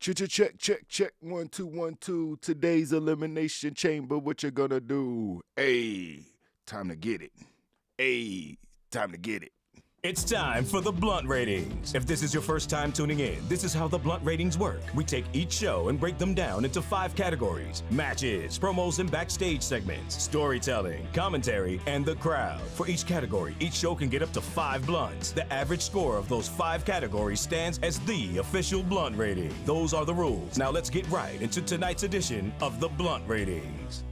Check. 1 2 1 2. Today's elimination chamber. What you gonna do? Hey, time to get it. Hey, time to get it. It's time for the Blunt Ratings. If this is your first time tuning in, this is how the Blunt Ratings work. We take each show and break them down into 5 categories: matches, promos and backstage segments, storytelling, commentary, and the crowd. For each category, each show can get up to 5 blunts. The average score of those 5 categories stands as the official Blunt Rating. Those are the rules. Now let's get right into tonight's edition of the Blunt Ratings.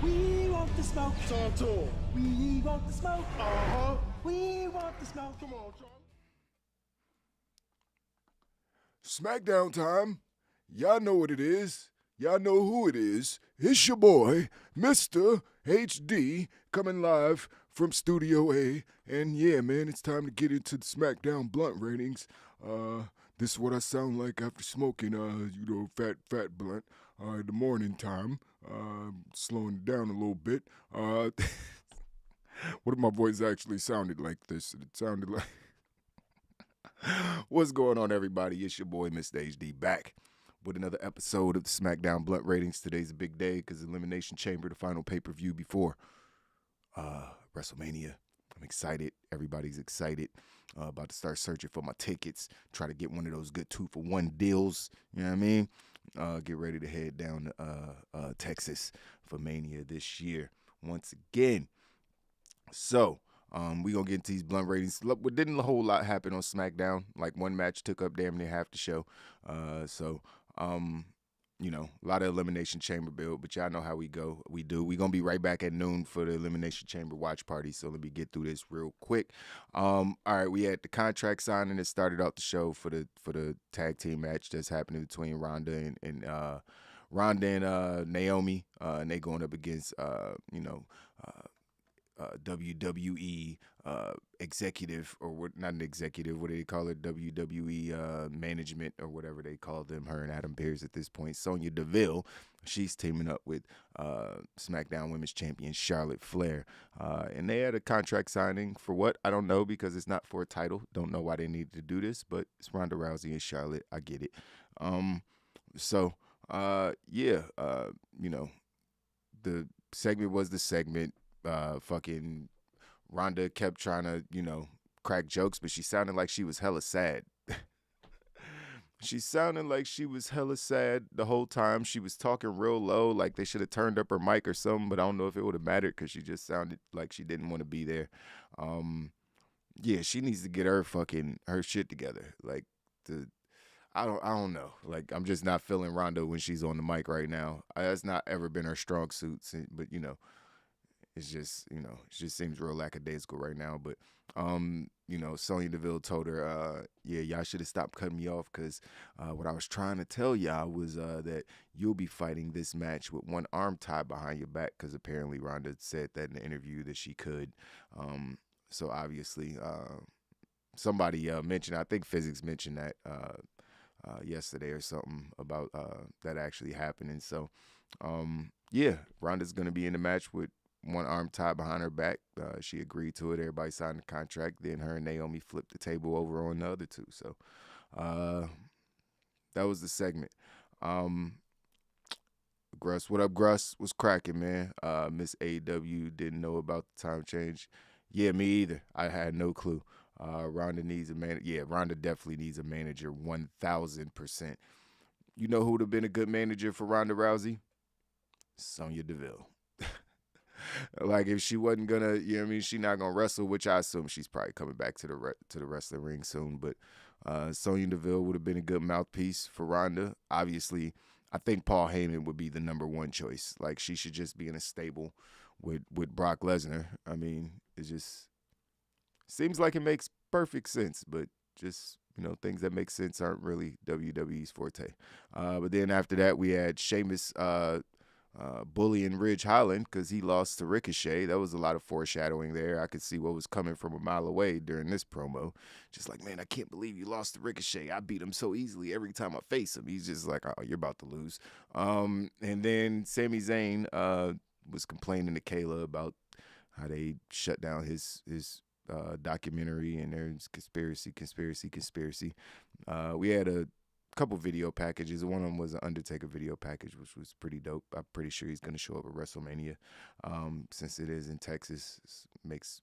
We want the smoke. Talk to him. We want the smoke. We want the smoke. Come on, Charlie. Smackdown time. Y'all know what it is. Y'all know who it is. It's your boy, Mr. HD, coming live from Studio A. And yeah, man, it's time to get into the Smackdown Blunt Ratings. This is what I sound like after smoking, fat blunt in the morning time. Slowing it down a little bit. What if my voice actually sounded like this? It sounded like... What's going on, everybody? It's your boy, Mr. HD, back with another episode of the Smackdown Blunt Ratings. Today's a big day because Elimination Chamber, the final pay-per-view before WrestleMania. I'm excited. Everybody's excited. About to start searching for my tickets. Try to get one of those good 2-for-1 deals. You know what I mean? Get ready to head down to Texas for Mania this year once again. So, we going to get into these blunt ratings. Look, didn't a whole lot happen on SmackDown. Like, one match took up damn near half the show. A lot of Elimination Chamber build, but y'all know how we go. We going to be right back at noon for the Elimination Chamber watch party, so let me get through this real quick. All right, we had the contract signing that started out the show for the tag team match that's happening between Ronda and Naomi, and they going up against, WWE executive, or what? Not an executive. What do they call it? WWE management, or whatever they call them. Her and Adam Pearce at this point. Sonya Deville, she's teaming up with SmackDown Women's Champion Charlotte Flair, and they had a contract signing for what? I don't know, because it's not for a title. Don't know why they needed to do this, but it's Ronda Rousey and Charlotte. I get it. The segment was the segment. Fucking Ronda kept trying to, crack jokes, but she sounded like she was hella sad. She sounded like she was hella sad the whole time. She was talking real low, like they should have turned up her mic or something, but I don't know if it would have mattered because she just sounded like she didn't want to be there. She needs to get her shit together. I don't know. Like, I'm just not feeling Ronda when she's on the mic right now. That's not ever been her strong suit, but it's just, it just seems real lackadaisical right now. But, Sonya Deville told her, y'all should have stopped cutting me off, because what I was trying to tell y'all was that you'll be fighting this match with one arm tied behind your back, because apparently Ronda said that in the interview that she could. So obviously, somebody mentioned, I think Physics mentioned that yesterday or something about that actually happening. So, Ronda's going to be in the match with one arm tied behind her back. She agreed to it. Everybody signed the contract. Then her and Naomi flipped the table over on the other two. So that was the segment. Gruss, what up, Gruss? What's cracking, man? Miss AW didn't know about the time change. Yeah, me either. I had no clue. Ronda needs a manager. Yeah, Ronda definitely needs a manager, 1,000%. You know who would have been a good manager for Ronda Rousey? Sonya Deville. Like, if she wasn't gonna, she's not gonna wrestle, which I assume she's probably coming back to the wrestling ring soon. But Sonya Deville would have been a good mouthpiece for Ronda. Obviously, I think Paul Heyman would be the number one choice. Like, she should just be in a stable with Brock Lesnar. I mean, it just seems like it makes perfect sense, but just, things that make sense aren't really WWE's forte. But then after that, we had Sheamus bullying Ridge Holland because he lost to Ricochet. That was a lot of foreshadowing there. I could see what was coming from a mile away during this promo. Just like, man, I can't believe you lost to Ricochet. I beat him so easily every time I face him. He's just like, oh, you're about to lose. And then Sami Zayn was complaining to Kayla about how they shut down his documentary, and there's conspiracy. We had a couple video packages. One of them was an Undertaker video package, which was pretty dope. I'm pretty sure he's gonna show up at WrestleMania, since it is in Texas. Makes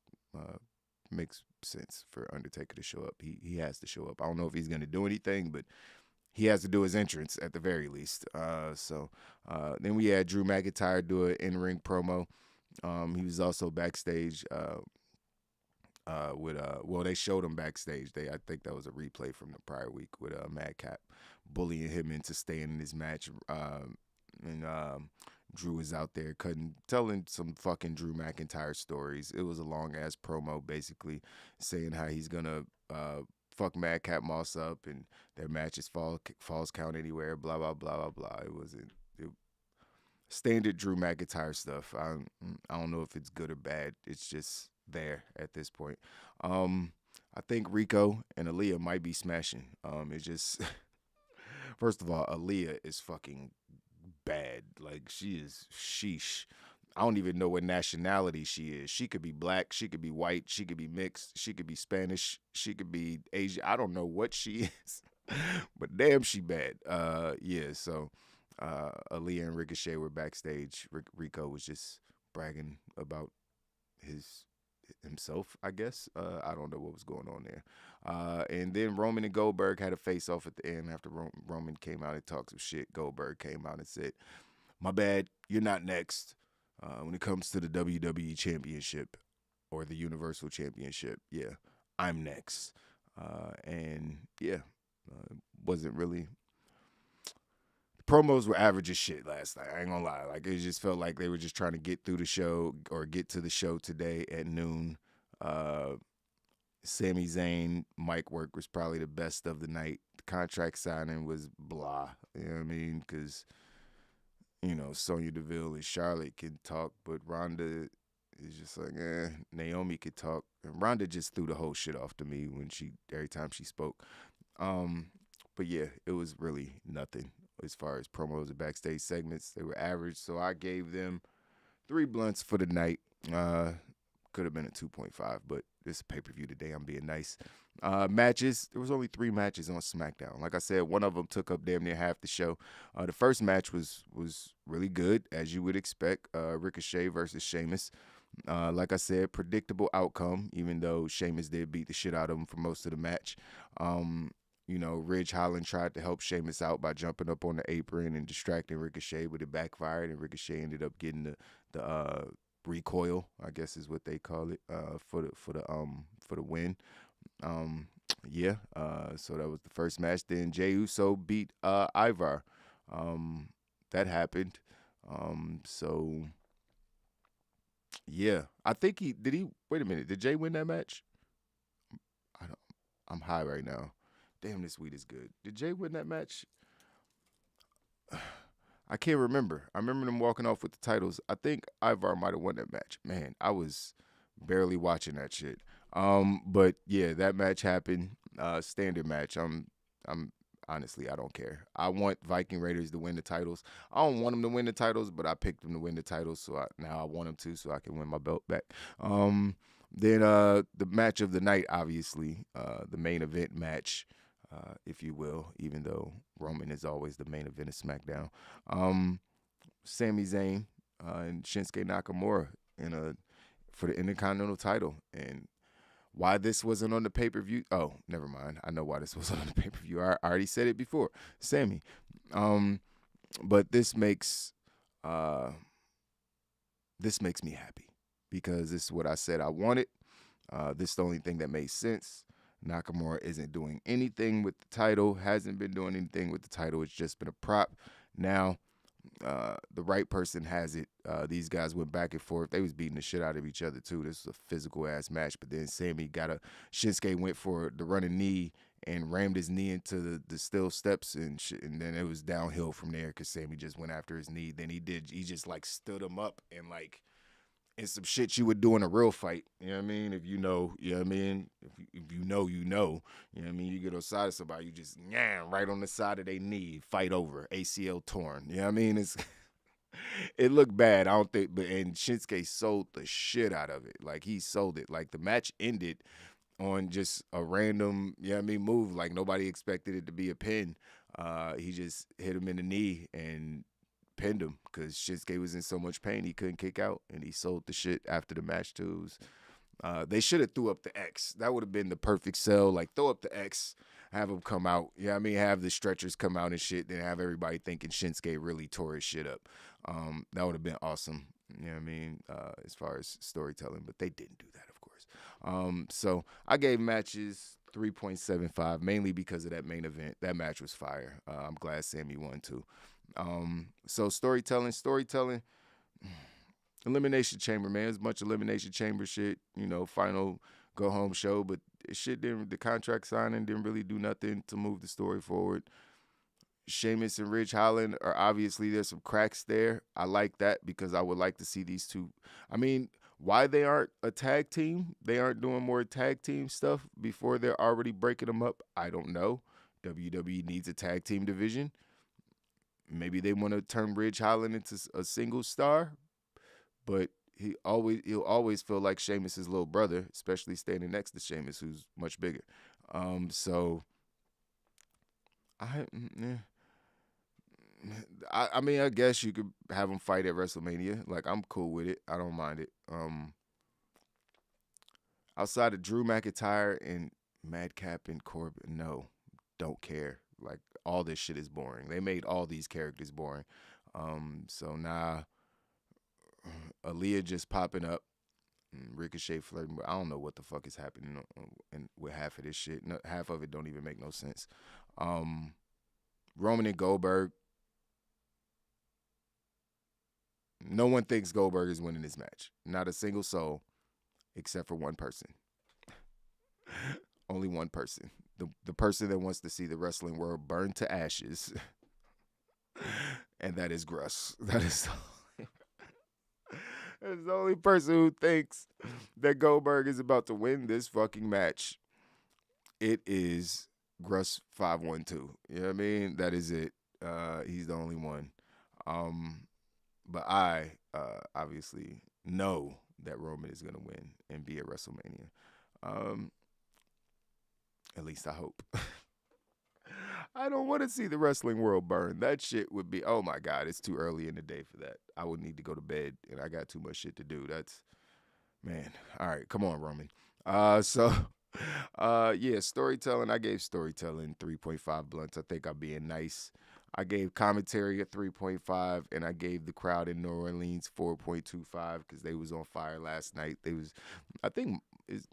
sense for Undertaker to show up. He has to show up. I don't know if he's gonna do anything, but he has to do his entrance at the very least. Then we had Drew McIntyre do an in-ring promo. He was also backstage they showed him backstage. I think that was a replay from the prior week with Madcap bullying him into staying in his match. And Drew is out there telling some fucking Drew McIntyre stories. It was a long ass promo, basically saying how he's gonna fuck Madcap Moss up and their matches falls count anywhere. Blah blah blah blah blah. It wasn't standard Drew McIntyre stuff. I don't know if it's good or bad. It's just there at this point. I think Rico and Aaliyah might be smashing. It's just first of all, Aaliyah is fucking bad. Like, she is sheesh. I don't even know what nationality she is. She could be black, she could be white, she could be mixed, she could be Spanish, she could be Asian. I don't know what she is, but damn, she bad. So Aaliyah and Ricochet were backstage. Rico was just bragging about himself, I guess. I don't know what was going on there. And then Roman and Goldberg had a face-off at the end after Roman came out and talked some shit. Goldberg came out and said, "My bad, you're not next when it comes to the WWE Championship or the Universal Championship. Yeah, I'm next." Wasn't really... Promos were average as shit last night. I ain't gonna lie. Like, it just felt like they were just trying to get through the show or get to the show today at noon. Sami Zayn mic work was probably the best of the night. The contract signing was blah. You know what I mean? Because, Sonya Deville and Charlotte can talk, but Ronda is just like, Naomi could talk. And Ronda just threw the whole shit off to me every time she spoke. But yeah, it was really nothing as far as promos and backstage segments. They were average, so I gave them 3 blunts for the night. Could have been a 2.5, but it's a pay-per-view today. I'm being nice. Matches, there was only 3 matches on Smackdown. Like I said, one of them took up damn near half the show. The first match was really good, as you would expect. Ricochet versus Sheamus. Like I said, predictable outcome, even though Sheamus did beat the shit out of him for most of the match. Ridge Holland tried to help Sheamus out by jumping up on the apron and distracting Ricochet, but it backfired, and Ricochet ended up getting the recoil, I guess is what they call it, for the win. So that was the first match. Then Jey Uso beat Ivar. That happened. I think wait a minute, did Jey win that match? I'm high right now. Damn, this weed is good. Did Jey win that match? I can't remember. I remember them walking off with the titles. I think Ivar might have won that match. Man, I was barely watching that shit. But yeah, that match happened. Standard match. I'm honestly, I don't care. I want Viking Raiders to win the titles. I don't want them to win the titles, but I picked them to win the titles, so now I want them to, so I can win my belt back. Then the match of the night, obviously, the main event match, if you will, even though Roman is always the main event of SmackDown. Sami Zayn and Shinsuke Nakamura for the Intercontinental title. And why this wasn't on the pay-per-view? Oh, never mind. I know why this wasn't on the pay-per-view. I already said it before. Sami. But this makes me happy because this is what I said I wanted. This is the only thing that made sense. Nakamura isn't doing anything with the title, hasn't been doing anything with the title. It's just been a prop. Now, the right person has it. These guys went back and forth. They was beating the shit out of each other, too. This was a physical-ass match. But then Shinsuke went for the running knee and rammed his knee into the steel steps, and then it was downhill from there because Sami just went after his knee. Then he just, stood him up and some shit you would do in a real fight. You know what I mean? If you know, you know what I mean? If you know, you know. You know what I mean? You get on the side of somebody, you just, right on the side of their knee, fight over, ACL torn. You know what I mean? It looked bad. I don't think, but and Shinsuke sold the shit out of it. Like he sold it. Like the match ended on just a random, you know what I mean, move. Like nobody expected it to be a pin. He just hit him in the knee and pinned him because Shinsuke was in so much pain he couldn't kick out, and he sold the shit after the match too. They should have threw up the X. That would have been the perfect sell. Like throw up the X, have them come out. You know what I mean? Have the stretchers come out and shit. Then have everybody thinking Shinsuke really tore his shit up. That would have been awesome. You know what I mean? As far as storytelling, but they didn't do that, of course. So I gave matches 3.75 mainly because of that main event. That match was fire. I'm glad Sammy won too. So storytelling. Elimination Chamber, man. As much Elimination Chamber shit, you know, final go home show, but the contract signing didn't really do nothing to move the story forward. Sheamus and Ridge Holland are obviously, there's some cracks there. I like that because I would like to see these two. I mean, why they aren't a tag team, they aren't doing more tag team stuff before they're already breaking them up, I don't know. WWE needs a tag team division. Maybe they want to turn Ridge Holland into a single star, but he'll always feel like Sheamus' little brother, especially standing next to Sheamus, who's much bigger. So I mean, I guess you could have them fight at WrestleMania. Like, I'm cool with it. I don't mind it. Outside of Drew McIntyre and Madcap and Corbin, no, don't care. Like, all this shit is boring. They made all these characters boring. So now Aaliyah just popping up, Ricochet flirting. I don't know what the fuck is happening with half of this shit. No, half of it don't even make no sense. Roman and Goldberg. No one thinks Goldberg is winning this match. Not a single soul, except for one person. Only one person. The person that wants to see the wrestling world burn to ashes. And that is Gruss. That is the only person who thinks that Goldberg is about to win this fucking match. It is Gruss 512. You know what I mean? That is it. He's the only one. But I obviously know that Roman is going to win and be at WrestleMania. At least I hope. I don't want to see the wrestling world burn. That shit would be, oh my God, it's too early in the day for that. I would need to go to bed, and I got too much shit to do. Man. All right, come on, Roman. Yeah, storytelling. I gave storytelling 3.5 blunts. I think I'm being nice. I gave commentary a 3.5, and I gave the crowd in New Orleans 4.25 because they was on fire last night. It's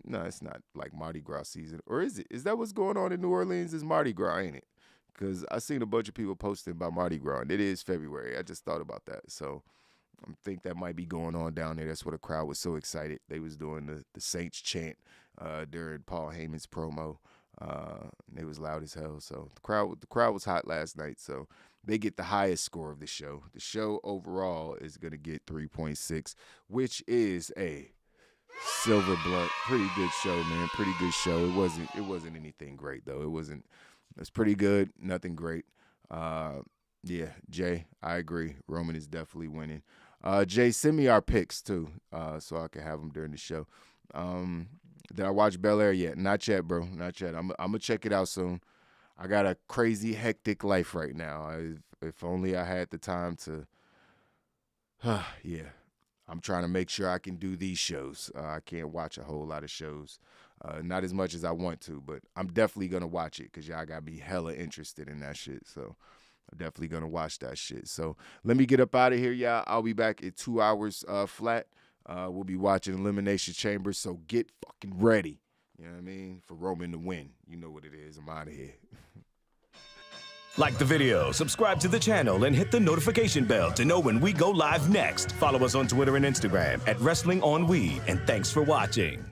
not like Mardi Gras season. Or is it? Is that what's going on in New Orleans? It's Mardi Gras, ain't it? Because I seen a bunch of people posting about Mardi Gras, and it is February. I just thought about that. So I think that might be going on down there. That's why the crowd was so excited. They was doing the Saints chant during Paul Heyman's promo. It was loud as hell. So the crowd was hot last night. So they get the highest score of the show. The show overall is going to get 3.6, which is a silver blunt. Pretty good show, man. Pretty good show. It wasn't anything great though. It's pretty good. Nothing great. Yeah, Jay, I agree. Roman is definitely winning. Jay, send me our picks too, so I can have them during the show. Did I watch Bel Air yet? Not yet, bro. Not yet. I'm gonna check it out soon. I got a crazy, hectic life right now. If only I had the time to. Yeah, I'm trying to make sure I can do these shows. I can't watch a whole lot of shows. Not as much as I want to, but I'm definitely gonna watch it because y'all got me hella interested in that shit. So I'm definitely gonna watch that shit. So let me get up out of here, y'all. I'll be back in 2 hours flat. We'll be watching Elimination Chamber, so get fucking ready. You know what I mean? For Roman to win. You know what it is. I'm out of here. Like the video, subscribe to the channel, and hit the notification bell to know when we go live next. Follow us on Twitter and Instagram at Wrestling on We, and thanks for watching.